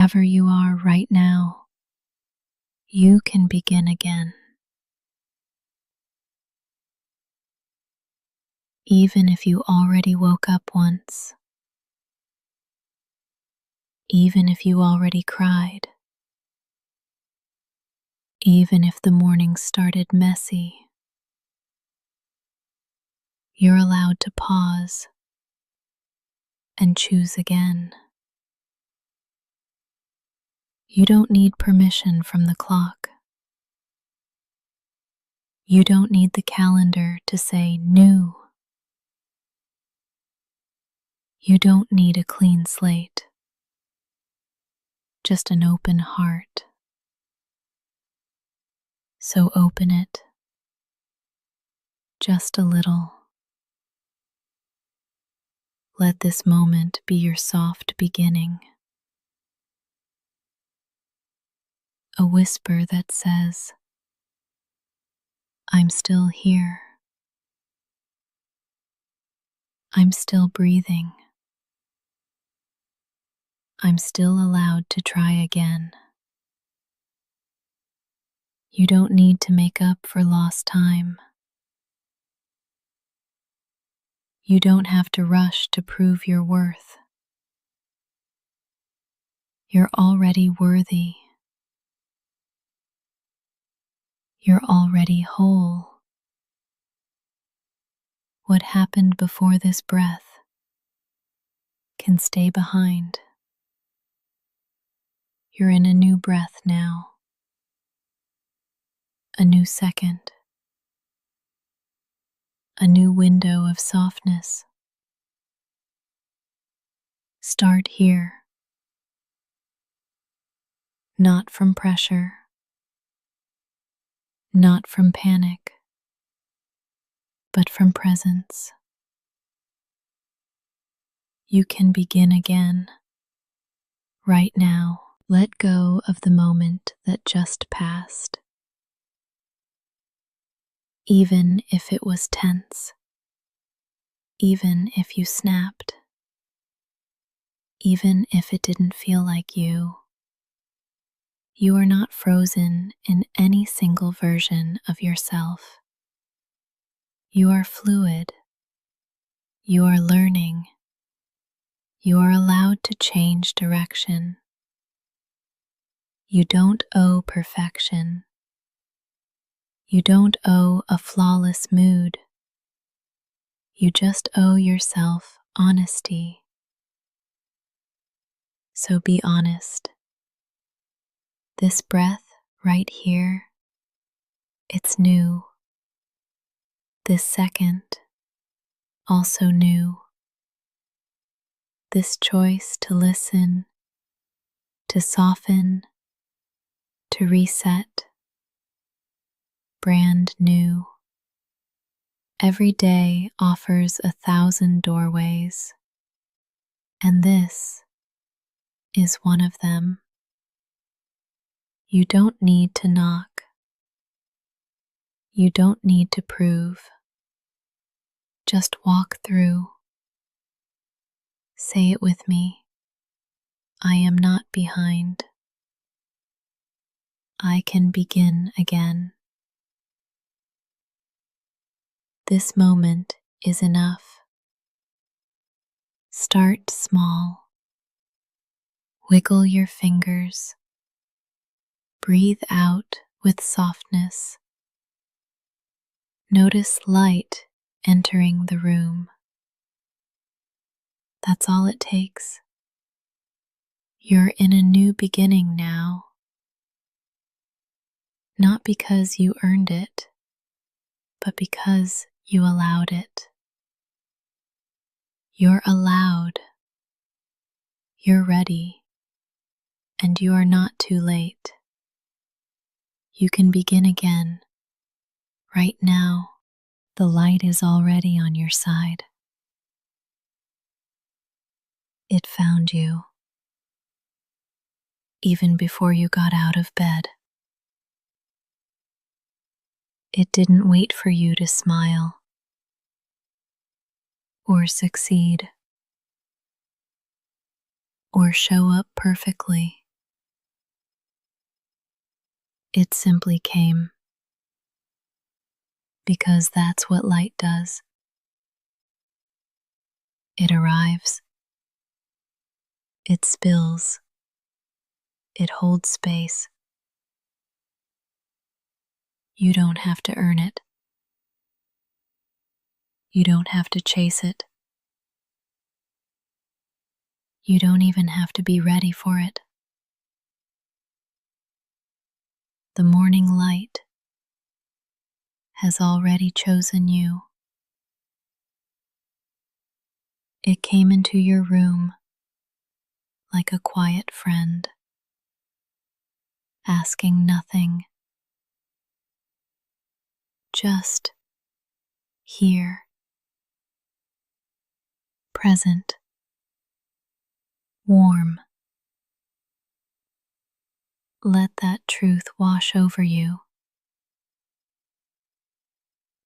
Wherever you are right now, you can begin again. Even if you already woke up once, even if you already cried, even if the morning started messy, you're allowed to pause and choose again. You don't need permission from the clock. You don't need the calendar to say new. You don't need a clean slate, just an open heart. So open it just a little. Let this moment be your soft beginning. A whisper that says, I'm still here. I'm still breathing. I'm still allowed to try again. You don't need to make up for lost time. You don't have to rush to prove your worth. You're already worthy. You're already whole. What happened before this breath can stay behind. You're in a new breath now. A new second. A new window of softness. Start here. Not from pressure. Not from panic. But from presence. You can begin again. Right now, let go of the moment that just passed. Even if it was tense. Even if you snapped. Even if it didn't feel like you. You are not frozen in any single version of yourself. You are fluid. You are learning. You are allowed to change direction. You don't owe perfection. You don't owe a flawless mood. You just owe yourself honesty. So be honest. This breath right here, it's new. This second, also new. This choice to listen, to soften, to reset, brand new. Every day offers 1,000 doorways, and this is one of them. You don't need to knock. You don't need to prove. Just walk through. Say it with me. I am not behind. I can begin again. This moment is enough. Start small. Wiggle your fingers. Breathe out with softness. Notice light entering the room. That's all it takes. You're in a new beginning now. Not because you earned it, but because you allowed it. You're allowed. You're ready. And you are not too late. You can begin again. Right now, the light is already on your side. It found you, even before you got out of bed. It didn't wait for you to smile or succeed or show up perfectly. It simply came because that's what light does. It arrives, it spills, it holds space. You don't have to earn it. You don't have to chase it. You don't even have to be ready for it. The morning light has already chosen you. It came into your room like a quiet friend, asking nothing, just here, present, warm. Let that truth wash over you.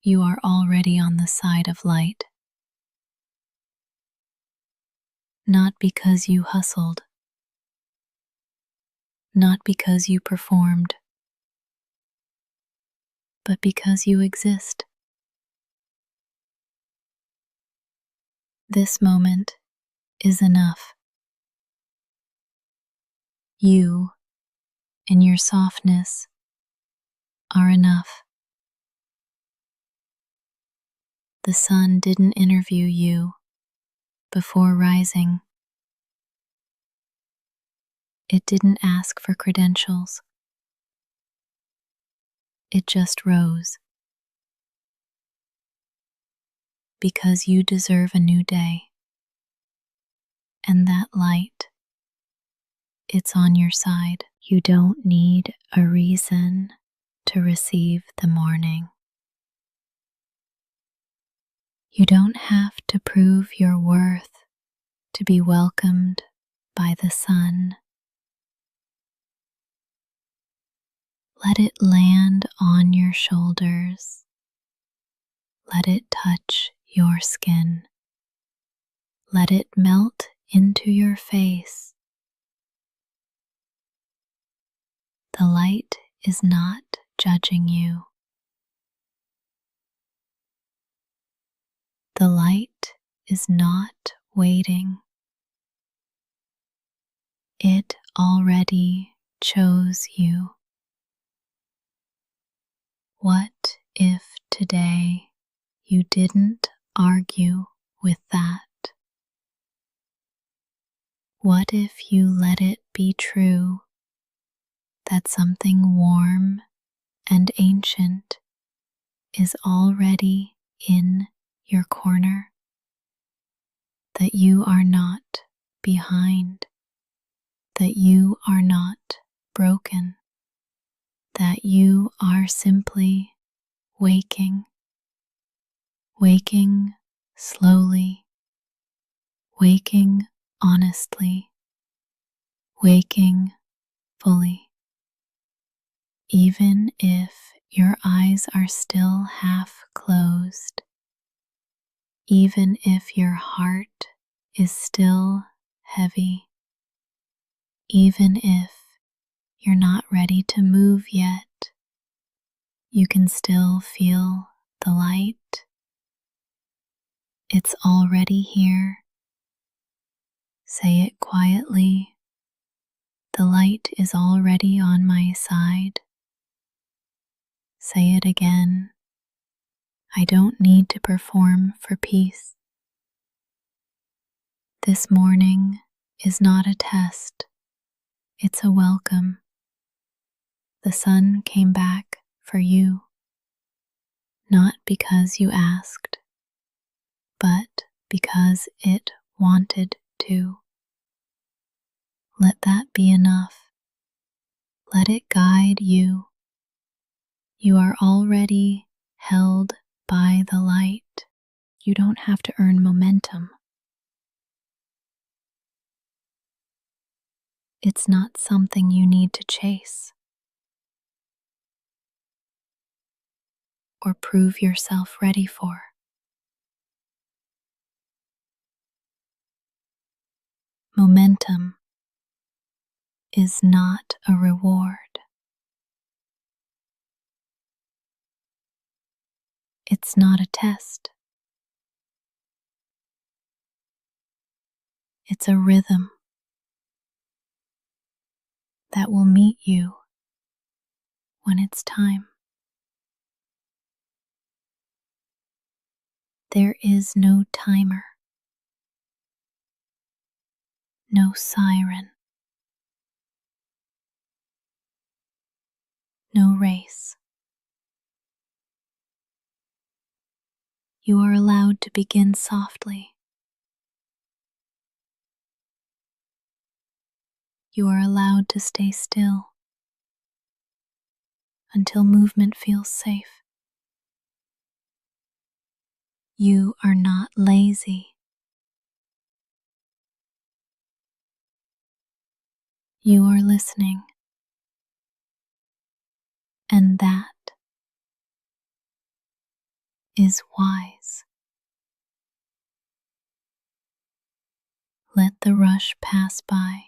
You are already on the side of light, not because you hustled, not because you performed, but because you exist. This moment is enough. You and your softness are enough. The sun didn't interview you before rising. It didn't ask for credentials. It just rose. Because you deserve a new day. And that light, it's on your side. You don't need a reason to receive the morning. You don't have to prove your worth to be welcomed by the sun. Let it land on your shoulders. Let it touch your skin. Let it melt into your face. The light is not judging you. The light is not waiting. It already chose you. What if today you didn't argue with that? What if you let it be true that something warm and ancient is already in your corner? That you are not behind, that you are not broken, that you are simply waking, waking slowly, waking honestly, waking fully. Even if your eyes are still half closed, even if your heart is still heavy, even if you're not ready to move yet, you can still feel the light. It's already here. Say it quietly. The light is already on my side. Say it again. I don't need to perform for peace. This morning is not a test. It's a welcome. The sun came back for you, not because you asked, but because it wanted to. Let that be enough. Let it guide you. You are already held by the light. You don't have to earn momentum. It's not something you need to chase or prove yourself ready for. Momentum is not a reward. It's not a test. It's a rhythm that will meet you when it's time. There is no timer, no siren, no race. You are allowed to begin softly. You are allowed to stay still until movement feels safe. You are not lazy. You are listening, and that is wise. Let the rush pass by.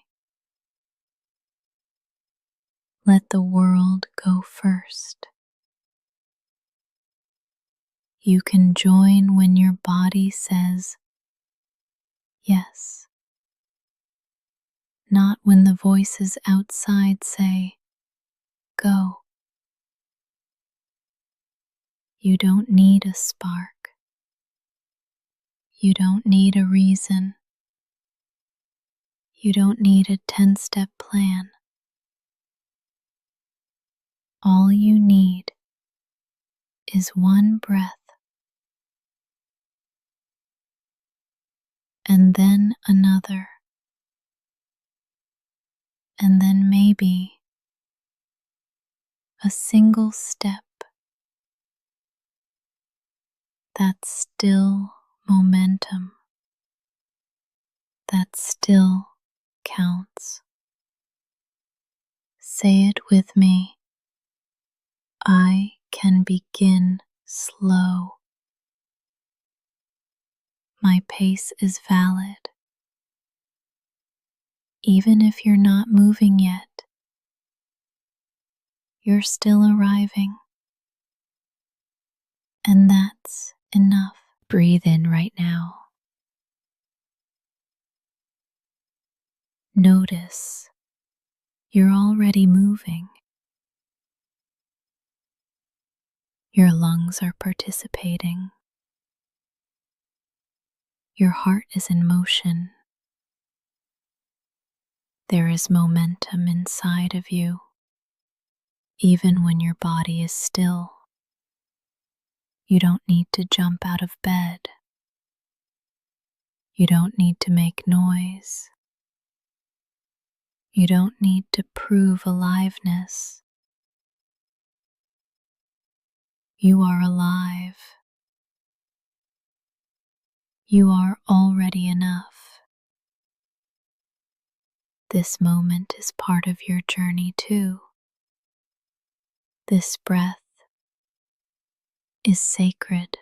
Let the world go first. You can join when your body says yes, not when the voices outside say go. You don't need a spark. You don't need a reason. You don't need a 10-step plan. All you need is one breath, and then another, and then maybe a single step. That's still momentum. That still counts. Say it with me. I can begin slow. My pace is valid. Even if you're not moving yet, you're still arriving. And that's enough. Breathe in right now. Notice you're already moving. Your lungs are participating. Your heart is in motion. There is momentum inside of you, even when your body is still. You don't need to jump out of bed. You don't need to make noise. You don't need to prove aliveness. You are alive. You are already enough. This moment is part of your journey too. This breath is sacred.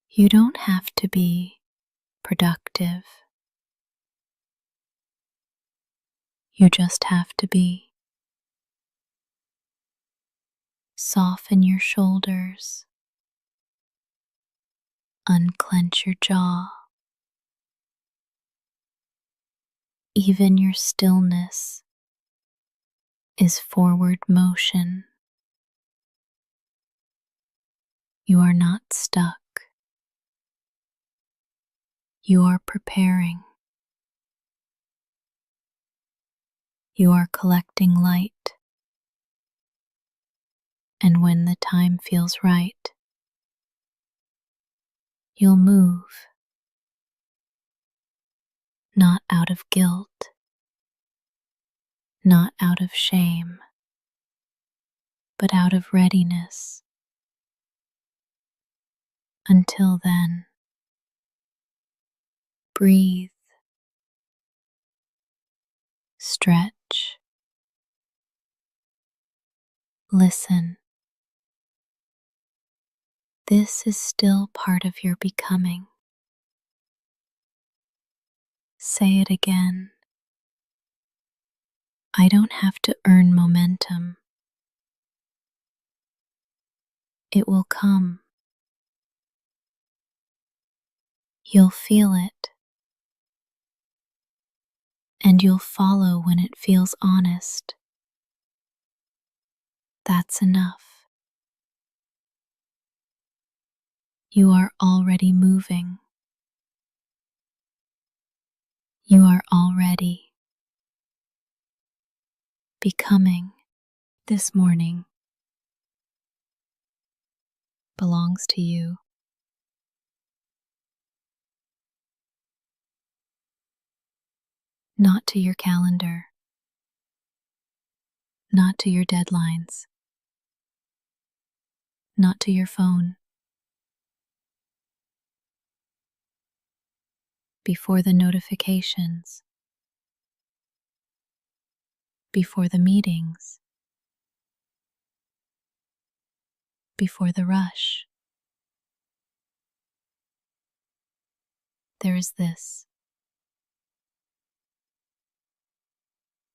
You don't have to be productive. You just have to be. Soften your shoulders. Unclench your jaw. Even your stillness is forward motion. You are not stuck. You are preparing. You are collecting light. And when the time feels right, you'll move. Not out of guilt, not out of shame, but out of readiness. Until then, breathe, stretch, listen. This is still part of your becoming. Say it again. I don't have to earn momentum. It will come. You'll feel it, and you'll follow when it feels honest. That's enough. You are already moving. You are already becoming. This morning belongs to you. Not to your calendar, not to your deadlines, not to your phone. Before the notifications, before the meetings, before the rush, there is this: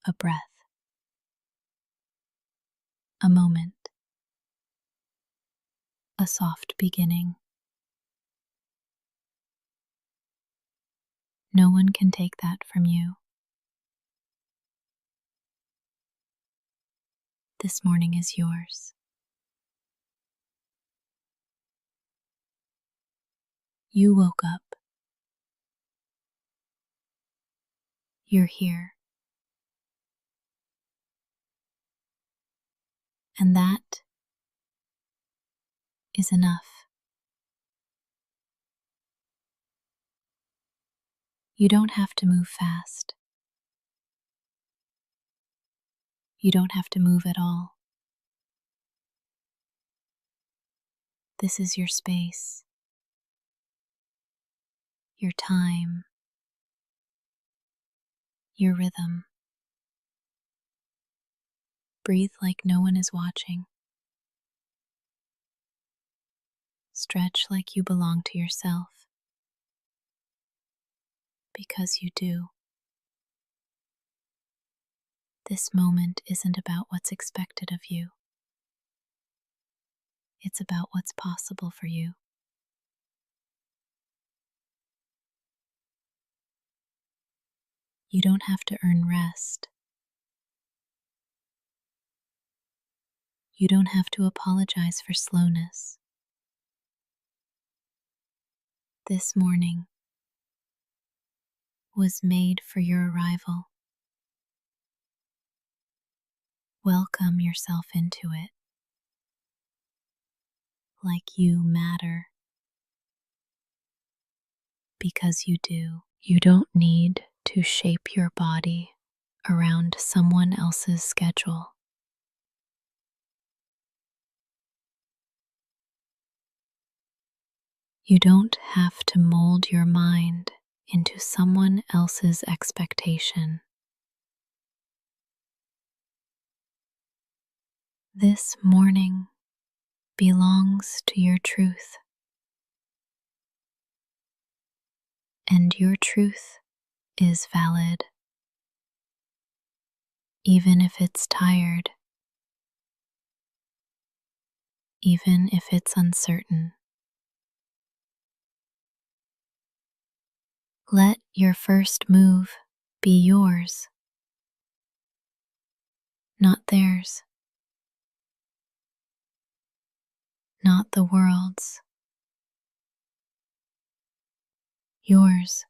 a breath, a moment, a soft beginning. No one can take that from you. This morning is yours. You woke up. You're here. And that is enough. You don't have to move fast. You don't have to move at all. This is your space, your time, your rhythm. Breathe like no one is watching. Stretch like you belong to yourself, because you do. This moment isn't about what's expected of you. It's about what's possible for you. You don't have to earn rest. You don't have to apologize for slowness. This morning was made for your arrival. Welcome yourself into it, like you matter, because you do. You don't need to shape your body around someone else's schedule. You don't have to mold your mind into someone else's expectation. This morning belongs to your truth, and your truth is valid, even if it's tired, even if it's uncertain. Let your first move be yours, not theirs, not the world's. Yours.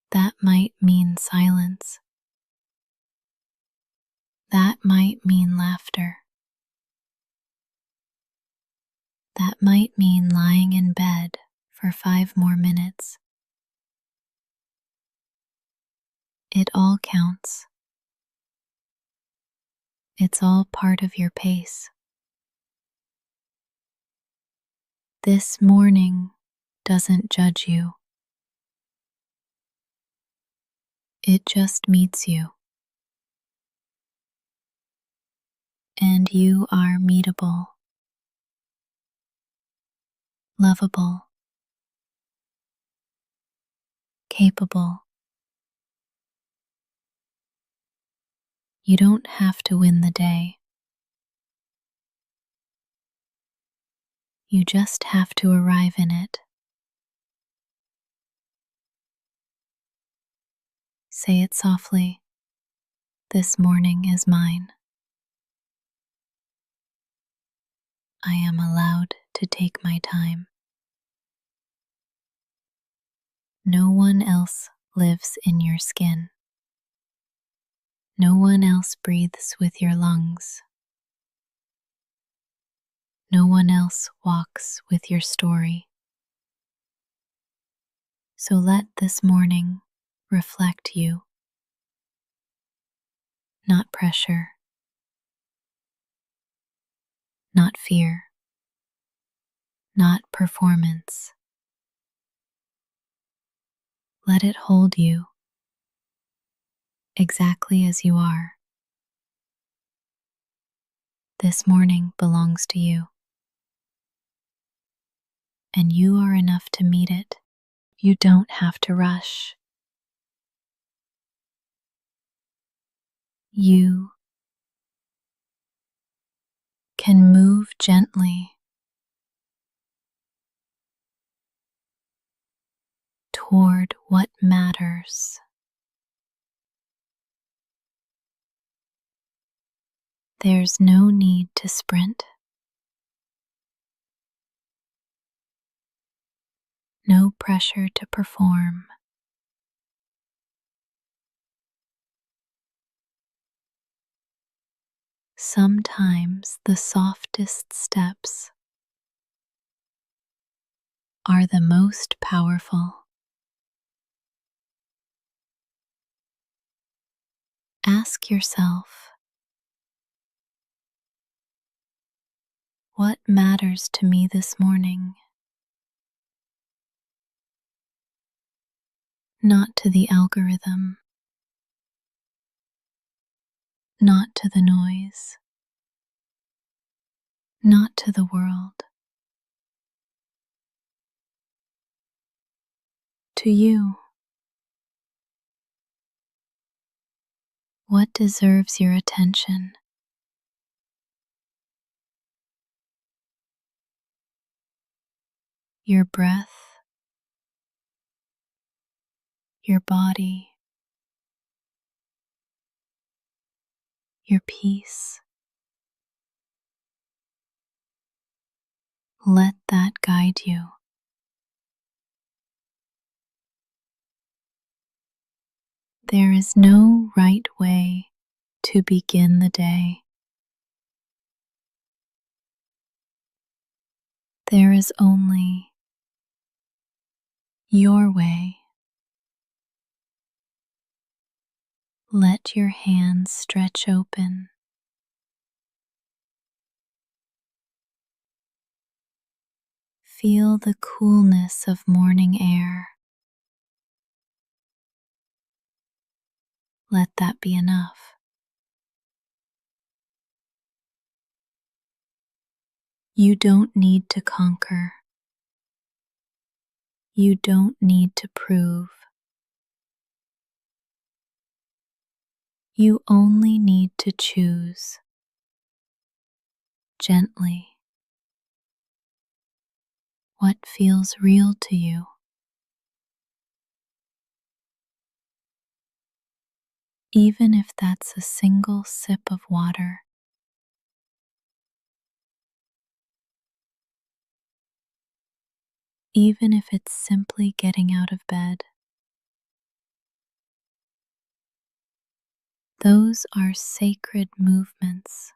That might mean silence. That might mean laughter. That might mean lying in bed for 5 more minutes. It all counts. It's all part of your pace. This morning doesn't judge you. It just meets you. And you are meetable, lovable, capable. You don't have to win the day. You just have to arrive in it. Say it softly. This morning is mine. I am allowed to take my time. No one else lives in your skin. No one else breathes with your lungs. No one else walks with your story. So let this morning reflect you, not pressure, not fear, not performance. Let it hold you exactly as you are. This morning belongs to you, and you are enough to meet it. You don't have to rush. You can move gently toward what matters. There's no need to sprint, no pressure to perform. Sometimes the softest steps are the most powerful. Ask yourself, what matters to me this morning? Not to the algorithm, not to the noise, not to the world. To you. What deserves your attention? Your breath, your body, your peace. Let that guide you. There is no right way to begin the day. There is only your way. Let your hands stretch open. Feel the coolness of morning air. Let that be enough. You don't need to conquer. You don't need to prove. You only need to choose gently what feels real to you. Even if that's a single sip of water, even if it's simply getting out of bed. Those are sacred movements.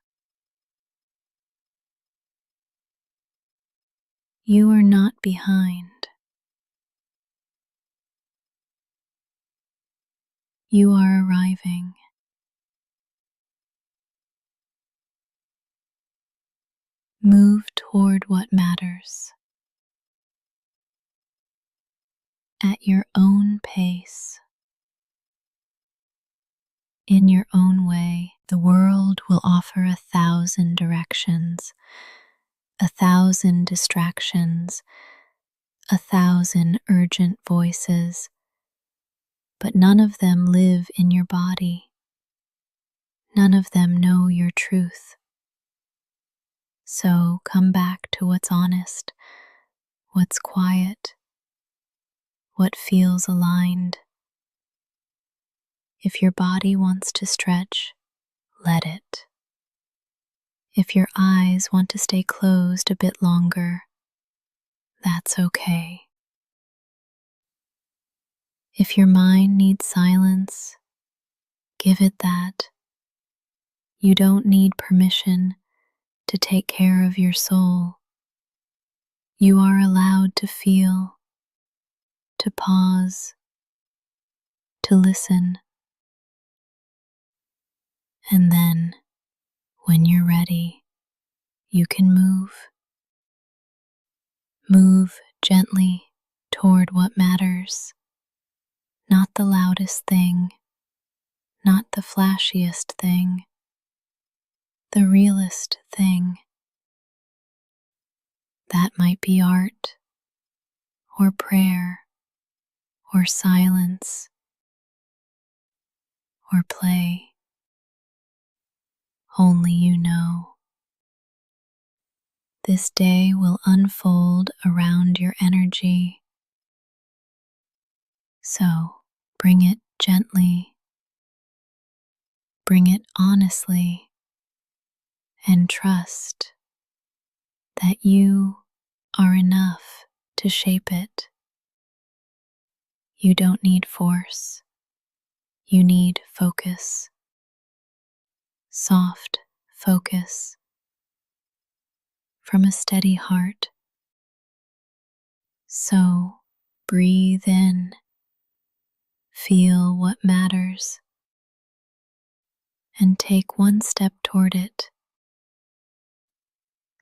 You are not behind. You are arriving. Move toward what matters at your own pace, in your own way. The world will offer 1,000 directions, 1,000 distractions, 1,000 urgent voices, but none of them live in your body. None of them know your truth. So come back to what's honest, what's quiet, what feels aligned. If your body wants to stretch, let it. If your eyes want to stay closed a bit longer, that's okay. If your mind needs silence, give it that. You don't need permission to take care of your soul. You are allowed to feel, to pause, to listen. And then, when you're ready, you can move. Move gently toward what matters. Not the loudest thing, not the flashiest thing, the realest thing. That might be art, or prayer, or silence, or play. Only you know. This day will unfold around your energy. So bring it gently, bring it honestly, and trust that you are enough to shape it. You don't need force. You need focus. Soft focus from a steady heart. So breathe in, feel what matters, and take one step toward it.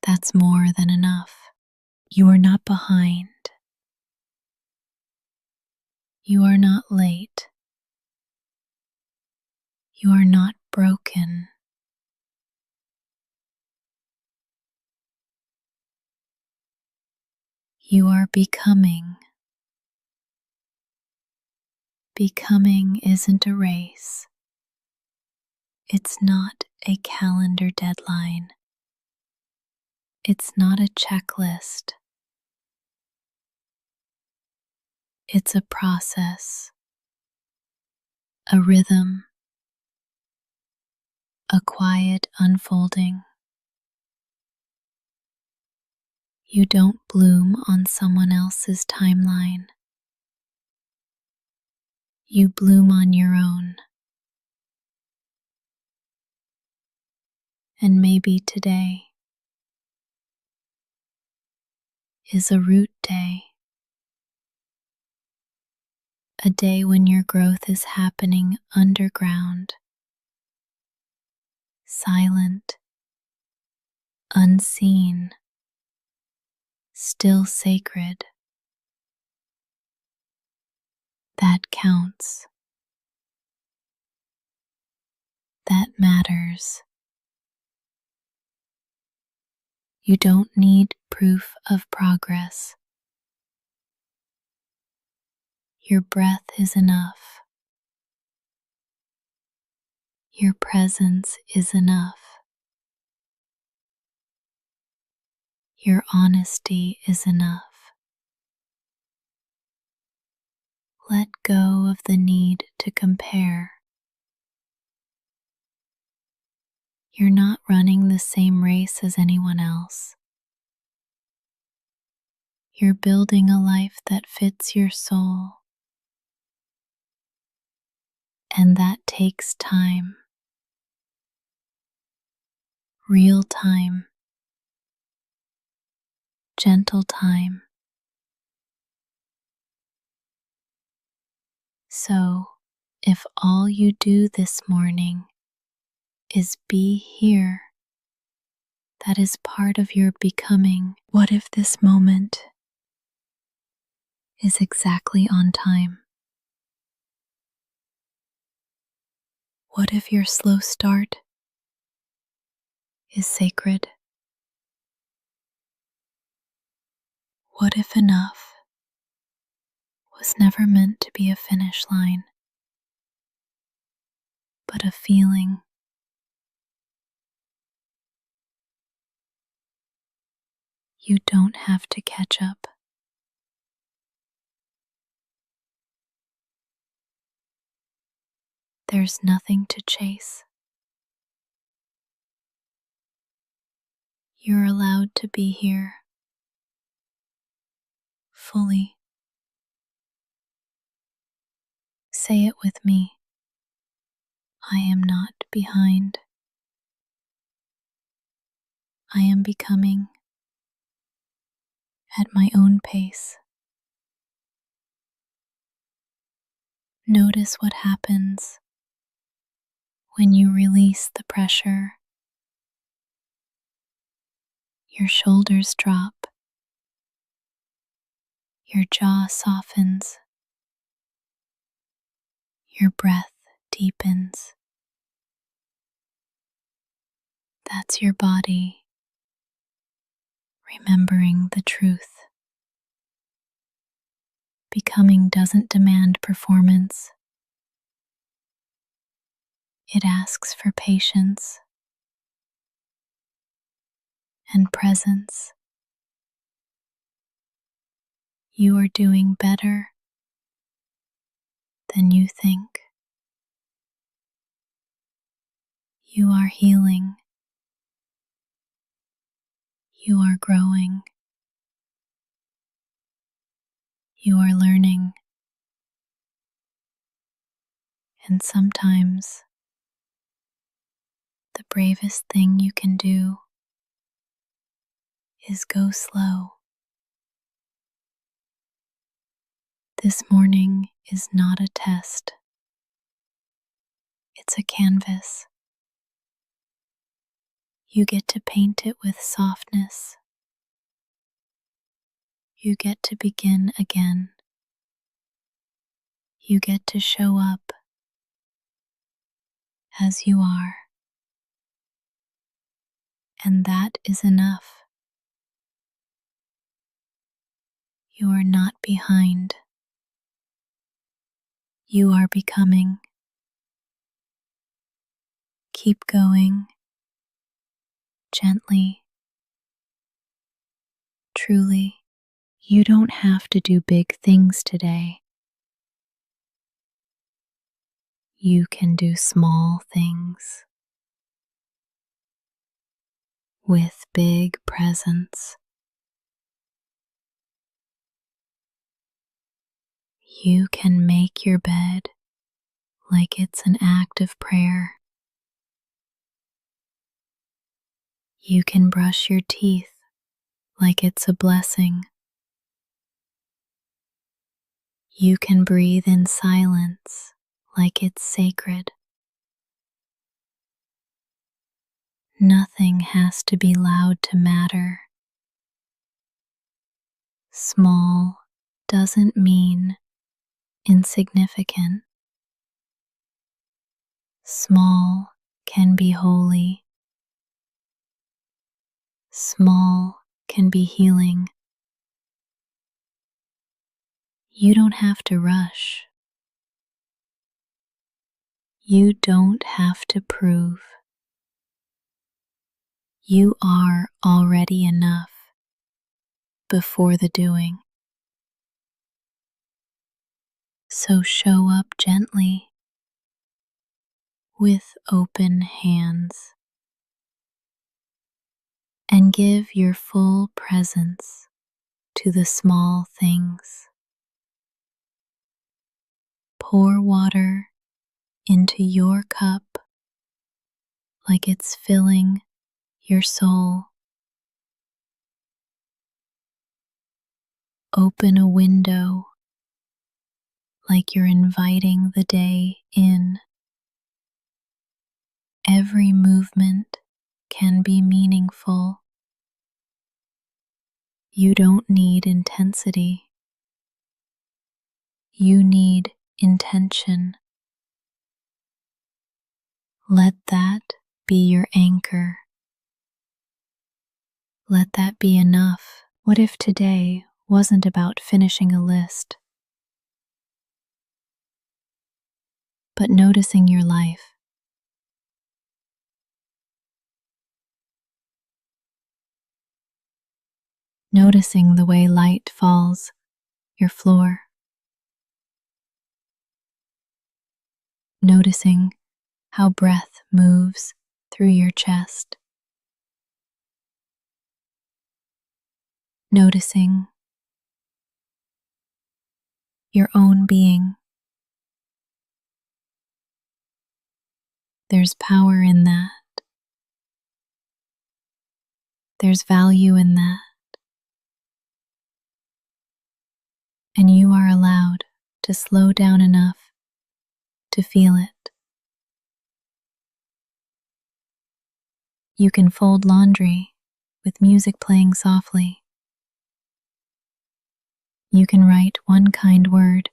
That's more than enough. You are not behind. You are not late. You are not broken. You are becoming. Becoming isn't a race. It's not a calendar deadline. It's not a checklist. It's a process, a rhythm, a quiet unfolding. You don't bloom on someone else's timeline. You bloom on your own. And maybe today is a root day. A day when your growth is happening underground, silent, unseen, still sacred. That counts. That matters. You don't need proof of progress. Your breath is enough. Your presence is enough. Your honesty is enough. Let go of the need to compare. You're not running the same race as anyone else. You're building a life that fits your soul. And that takes time. Real time. Gentle time. So, if all you do this morning is be here, that is part of your becoming. What if this moment is exactly on time? What if your slow start is sacred? What if enough was never meant to be a finish line, but a feeling? You don't have to catch up. There's nothing to chase. You're allowed to be here fully. Say it with me. I am not behind. I am becoming at my own pace. Notice what happens when you release the pressure. Your shoulders drop. Your jaw softens. Your breath deepens. That's your body remembering the truth. Becoming doesn't demand performance. It asks for patience and presence. You are doing better than you think. You are healing. You are growing. You are learning. And sometimes the bravest thing you can do is go slow. This morning is not a test. It's a canvas. You get to paint it with softness. You get to begin again. You get to show up as you are. And that is enough. You are not behind. You are becoming. Keep going, gently, truly. You don't have to do big things today. You can do small things with big presence. You can make your bed like it's an act of prayer. You can brush your teeth like it's a blessing. You can breathe in silence like it's sacred. Nothing has to be loud to matter. Small doesn't mean insignificant. Small can be holy. Small can be healing. You don't have to rush. You don't have to prove. You are already enough before the doing. So show up gently with open hands and give your full presence to the small things. Pour water into your cup like it's filling your soul. Open a window like you're inviting the day in. Every movement can be meaningful. You don't need intensity. You need intention. Let that be your anchor. Let that be enough. What if today wasn't about finishing a list, but noticing your life? noticing the way light falls your floor, noticing how breath moves through your chest, noticing your own being. There's power in that. There's value in that. And you are allowed to slow down enough to feel it. You can fold laundry with music playing softly. You can write one kind word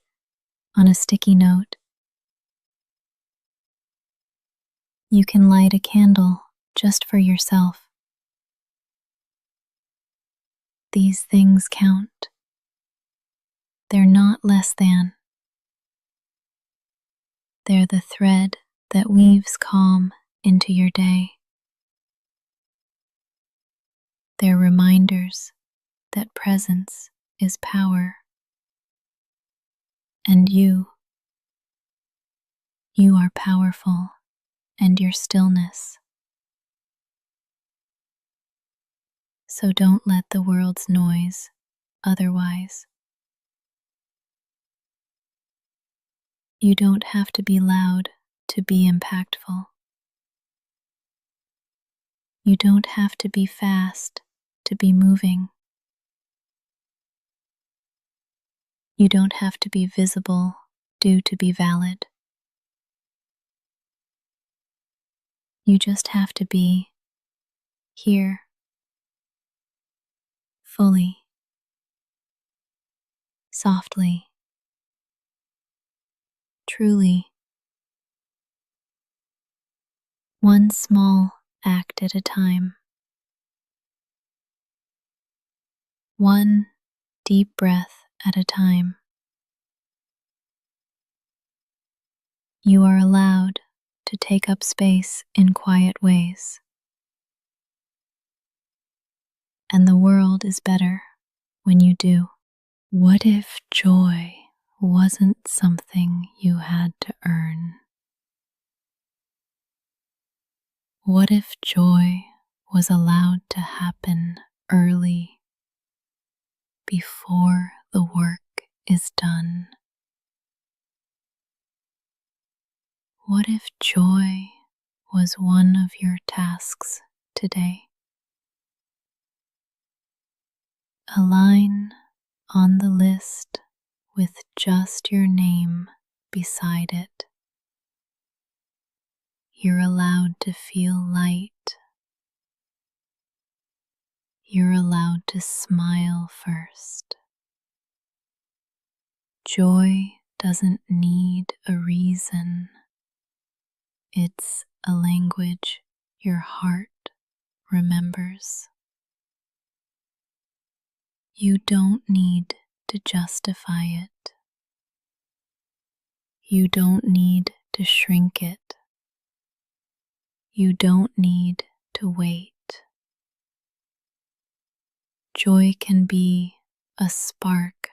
on a sticky note. You can light a candle just for yourself. These things count. They're not less than. They're the thread that weaves calm into your day. They're reminders that presence is power. And you are powerful, and your stillness. So don't let the world's noise otherwise. You don't have to be loud to be impactful. You don't have to be fast to be moving. You don't have to be visible due to be valid. You just have to be here, fully, softly, truly. One small act at a time. One deep breath at a time. You are allowed to take up space in quiet ways. And the world is better when you do. What if joy wasn't something you had to earn? What if joy was allowed to happen early, before the work is done? What if joy was one of your tasks today? A line on the list with just your name beside it. You're allowed to feel light. You're allowed to smile first. Joy doesn't need a reason. It's a language your heart remembers. You don't need to justify it. You don't need to shrink it. You don't need to wait. Joy can be a spark,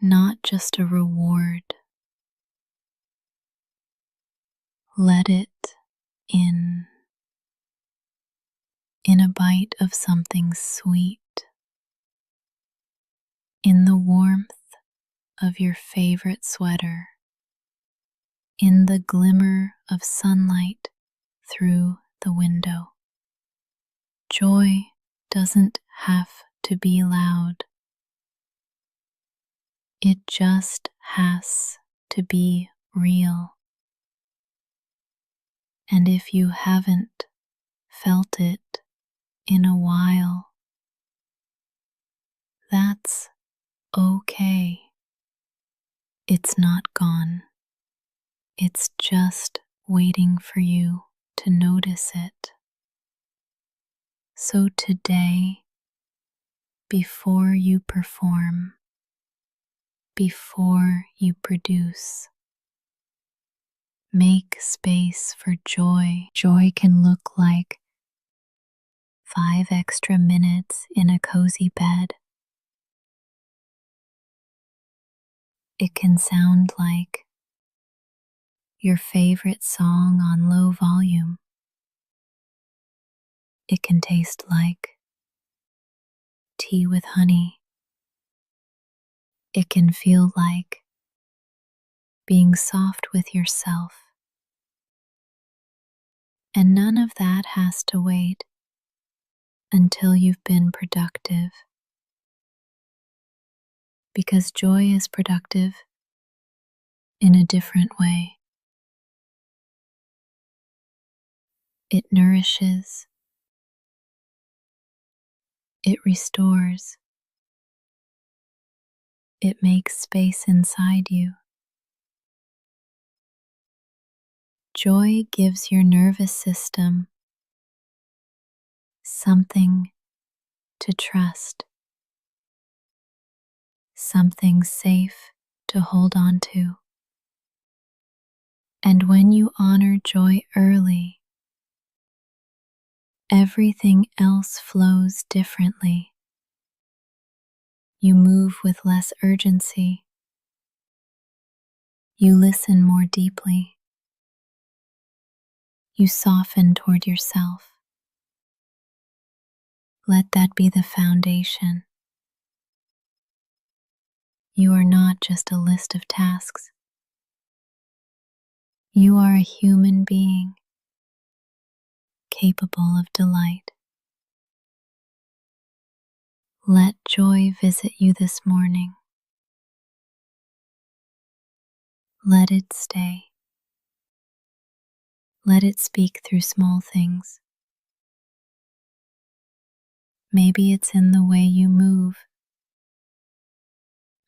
not just a reward. Let it in a bite of something sweet, in the warmth of your favorite sweater, in the glimmer of sunlight through the window. Joy doesn't have to be loud. It just has to be real. And if you haven't felt it in a while, that's okay. It's not gone. It's just waiting for you to notice it. So today, before you perform, before you produce, make space for joy. Joy can look like 5 extra minutes in a cozy bed. It can sound like your favorite song on low volume. It can taste like tea with honey. It can feel like being soft with yourself. And none of that has to wait until you've been productive. Because joy is productive in a different way. It nourishes, it restores, it makes space inside you. Joy gives your nervous system something to trust, something safe to hold on to. And when you honor joy early, everything else flows differently. You move with less urgency. You listen more deeply. You soften toward yourself. Let that be the foundation. You are not just a list of tasks. You are a human being capable of delight. Let joy visit you this morning. Let it stay. Let it speak through small things. Maybe it's in the way you move.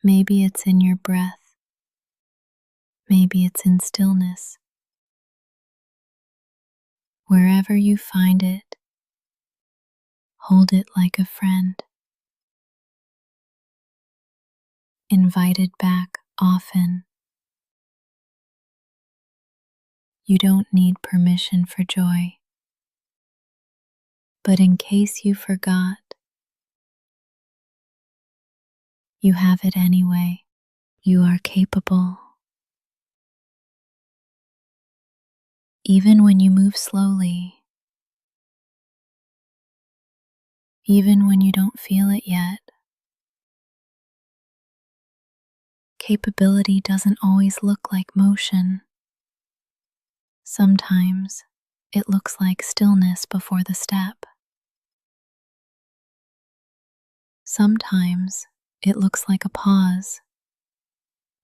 Maybe it's in your breath. Maybe it's in stillness. Wherever you find it, hold it like a friend. Invite it back often. You don't need permission for joy. But in case you forgot, you have it anyway. You are capable. Even when you move slowly, even when you don't feel it yet, capability doesn't always look like motion. Sometimes it looks like stillness before the step. Sometimes it looks like a pause,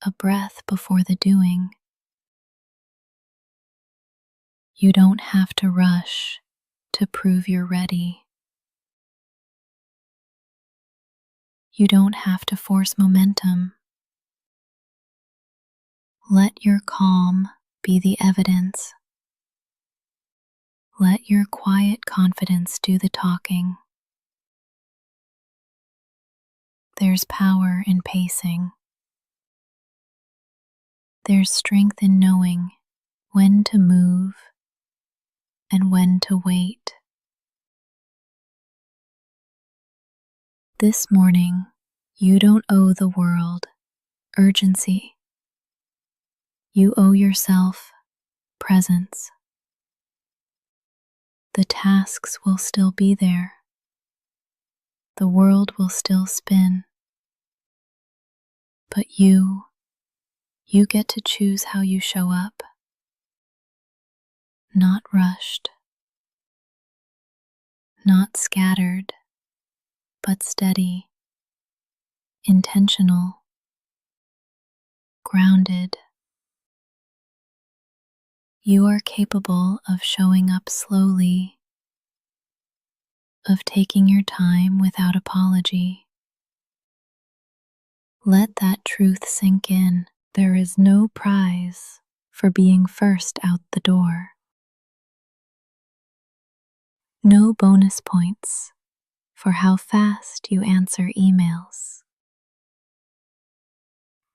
a breath before the doing. You don't have to rush to prove you're ready. You don't have to force momentum. Let your calm be the evidence. Let your quiet confidence do the talking. There's power in pacing. There's strength in knowing when to move and when to wait. This morning, you don't owe the world urgency. You owe yourself presence. The tasks will still be there. The world will still spin. But you get to choose how you show up. Not rushed, not scattered, but steady, intentional, grounded. You are capable of showing up slowly, of taking your time without apology. Let that truth sink in. There is no prize for being first out the door. No bonus points for how fast you answer emails.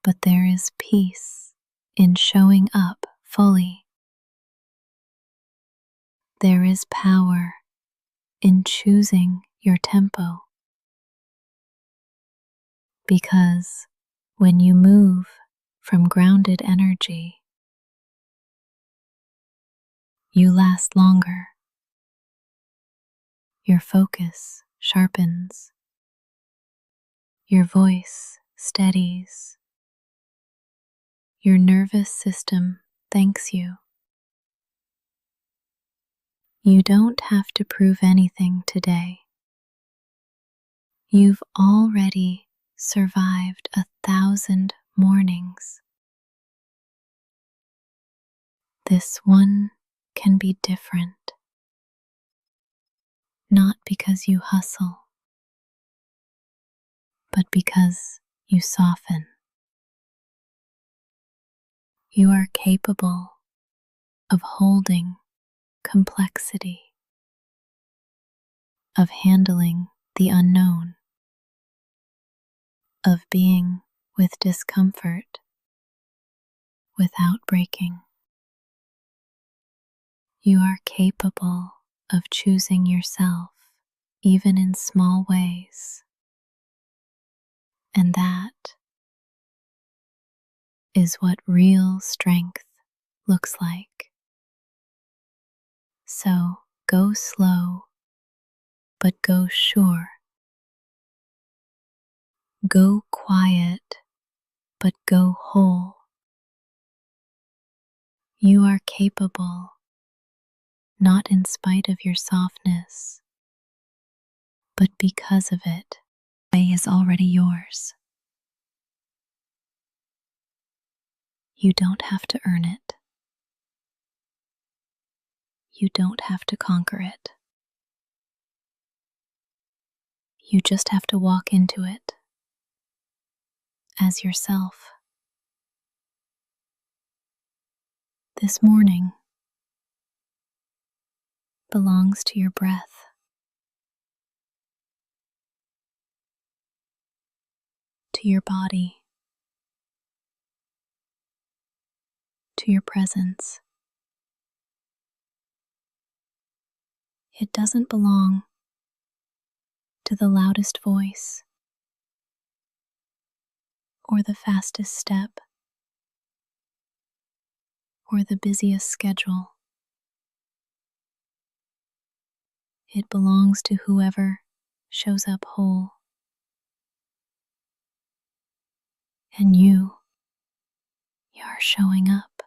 But there is peace in showing up fully. There is power in choosing your tempo, because when you move from grounded energy, you last longer. Your focus sharpens, your voice steadies, your nervous system thanks you. You don't have to prove anything today. You've already survived 1,000 mornings. This one can be different, not because you hustle, but because you soften. You are capable of holding complexity, of handling the unknown, of being with discomfort without breaking. You are capable of choosing yourself, even in small ways, and that is what real strength looks like. So go slow, but go sure. Go quiet, but go whole. You are capable, not in spite of your softness, but because of it. The way is already yours. You don't have to earn it. You don't have to conquer it. You just have to walk into it as yourself. This morning belongs to your breath, to your body, to your presence. It doesn't belong to the loudest voice or the fastest step or the busiest schedule. It belongs to whoever shows up whole. And you are showing up.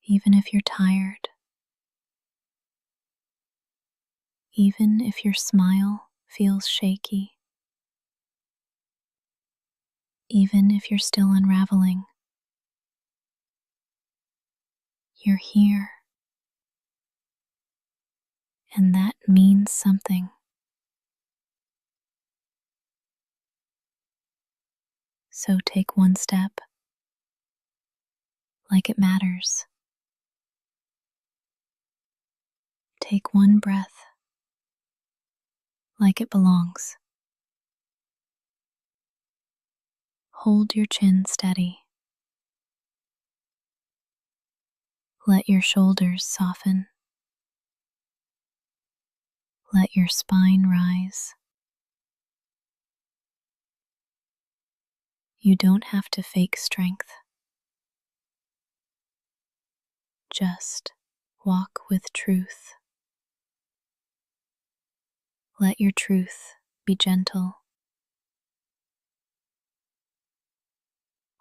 Even if you're tired, even if your smile feels shaky, even if you're still unraveling, you're here. And that means something. So take one step like it matters. Take one breath like it belongs. Hold your chin steady. Let your shoulders soften. Let your spine rise. You don't have to fake strength. Just walk with truth. Let your truth be gentle.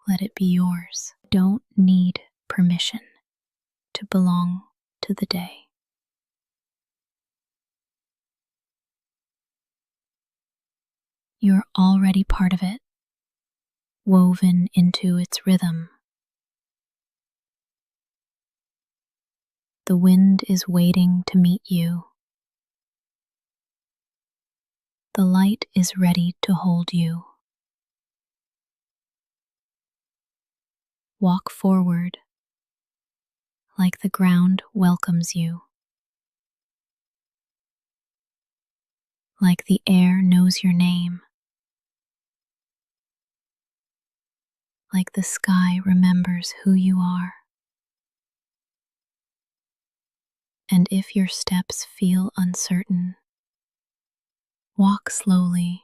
Let it be yours. Don't need permission to belong to the day. You're already part of it, woven into its rhythm. The wind is waiting to meet you. The light is ready to hold you. Walk forward like the ground welcomes you, like the air knows your name, like the sky remembers who you are. And if your steps feel uncertain, walk slowly.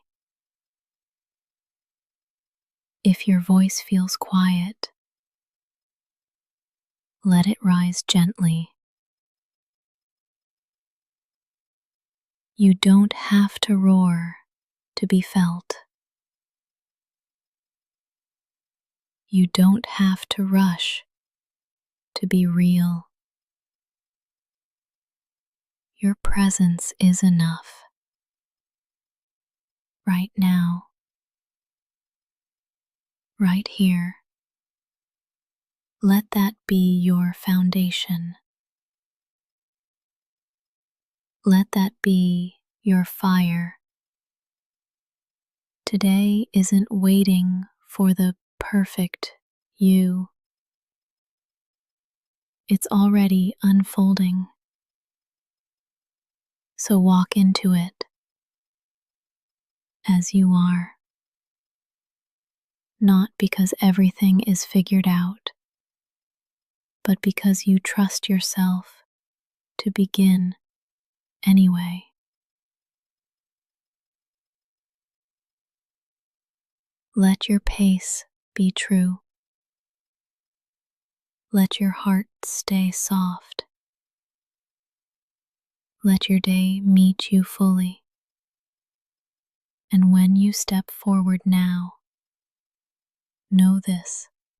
If your voice feels quiet, let it rise gently. You don't have to roar to be felt. You don't have to rush to be real. Your presence is enough. Right now, right here. Let that be your foundation. Let that be your fire. Today isn't waiting for the perfect you. It's already unfolding. So walk into it as you are. Not because everything is figured out, but because you trust yourself to begin anyway. Let your pace be true. Let your heart stay soft. Let your day meet you fully. And when you step forward now, know this: